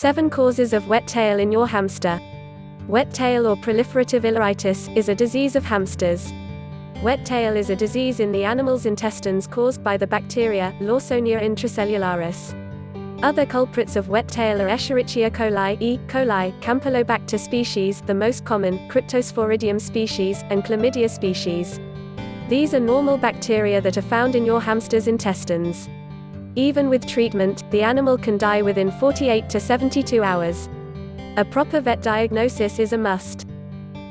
7 causes of wet tail in your hamster. Wet tail or proliferative ileitis is a disease of hamsters. Wet tail is a disease in the animal's intestines caused by the bacteria, Lawsonia intracellularis. Other culprits of wet tail are Escherichia coli, E. coli, Campylobacter species, the most common, Cryptosporidium species, and Chlamydia species. These are normal bacteria that are found in your hamster's intestines. Even with treatment, the animal can die within 48 to 72 hours. A proper vet diagnosis is a must.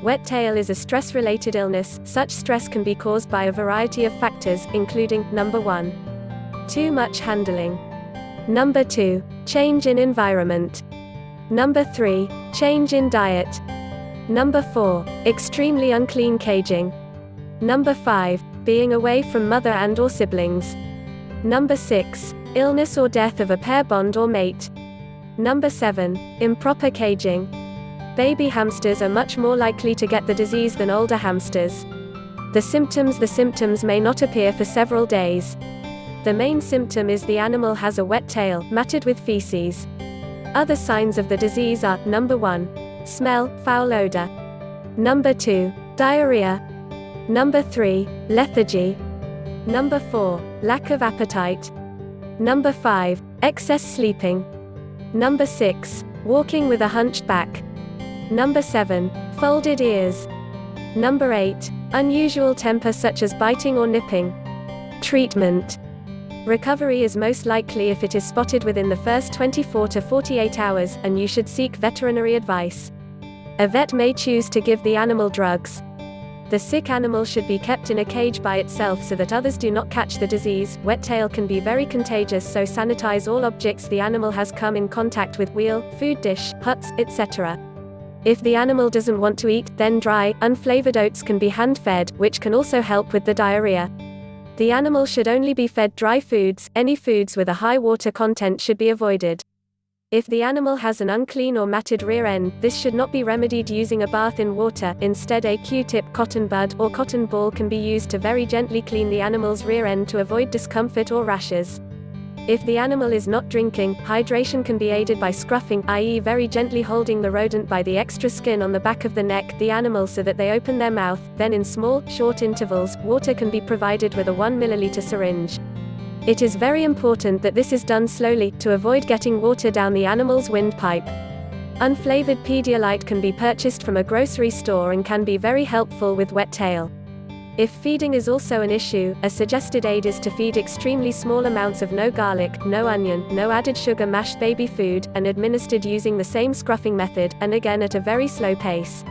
Wet tail is a stress-related illness. Such stress can be caused by a variety of factors, including, number 1. Too much handling. Number 2. Change in environment. Number 3. Change in diet. Number 4. Extremely unclean caging. Number 5. Being away from mother and/or siblings. Number 6. Illness or death of a pair bond or mate. Number 7. Improper caging. Baby hamsters are much more likely to get the disease than older hamsters. The symptoms may not appear for several days. The main symptom is the animal has a wet tail, matted with feces. Other signs of the disease are, number 1. Smell, foul odor. Number 2. Diarrhea. Number 3. Lethargy. Number 4. Lack of appetite. Number 5. Excess sleeping. Number 6. Walking with a hunched back. Number 7. Folded ears. Number 8. Unusual temper such as biting or nipping. Treatment. Recovery is most likely if it is spotted within the first 24 to 48 hours, and you should seek veterinary advice. A vet may choose to give the animal drugs. The sick animal should be kept in a cage by itself so that others do not catch the disease. Wet tail can be very contagious, so sanitize all objects the animal has come in contact with: wheel, food dish, huts, etc. If the animal doesn't want to eat, then dry, unflavored oats can be hand-fed, which can also help with the diarrhea. The animal should only be fed dry foods. Any foods with a high water content should be avoided. If the animal has an unclean or matted rear end, this should not be remedied using a bath in water. Instead, a Q-tip, cotton bud, or cotton ball can be used to very gently clean the animal's rear end to avoid discomfort or rashes. If the animal is not drinking, hydration can be aided by scruffing, i.e. very gently holding the rodent by the extra skin on the back of the neck, the animal, so that they open their mouth. Then in small, short intervals, water can be provided with a 1 milliliter syringe. It is very important that this is done slowly, to avoid getting water down the animal's windpipe. Unflavored Pedialyte can be purchased from a grocery store and can be very helpful with wet tail. If feeding is also an issue, a suggested aid is to feed extremely small amounts of no garlic, no onion, no added sugar mashed baby food, and administered using the same scruffing method, and again at a very slow pace.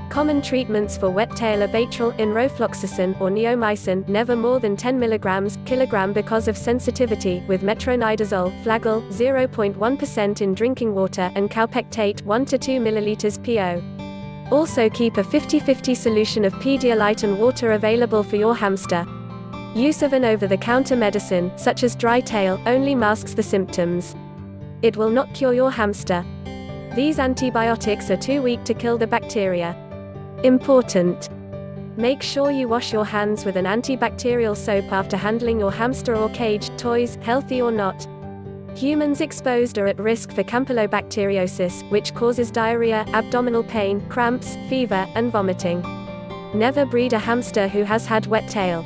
Common treatments for wet tail are Bactral, enrofloxacin, or neomycin, never more than 10 mg/kg because of sensitivity, with metronidazole, Flagyl, 0.1% in drinking water, and calpectate, 1 to 2 ml PO. Also keep a 50-50 solution of Pedialyte and water available for your hamster. Use of an over-the-counter medicine, such as dry tail, only masks the symptoms. It will not cure your hamster. These antibiotics are too weak to kill the bacteria. Important. Make sure you wash your hands with an antibacterial soap after handling your hamster or caged toys, healthy or not. Humans exposed are at risk for campylobacteriosis, which causes diarrhea, abdominal pain, cramps, fever, and vomiting. Never breed a hamster who has had wet tail.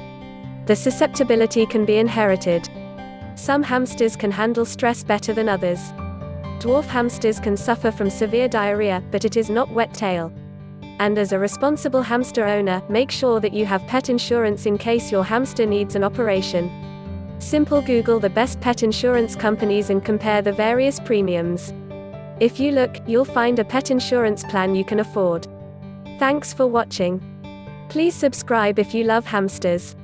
The susceptibility can be inherited. Some hamsters can handle stress better than others. Dwarf hamsters can suffer from severe diarrhea, but it is not wet tail. And as a responsible hamster owner, make sure that you have pet insurance in case your hamster needs an operation. Simple Google the best pet insurance companies and compare the various premiums. If you look, you'll find a pet insurance plan you can afford. Thanks for watching. Please subscribe if you love hamsters.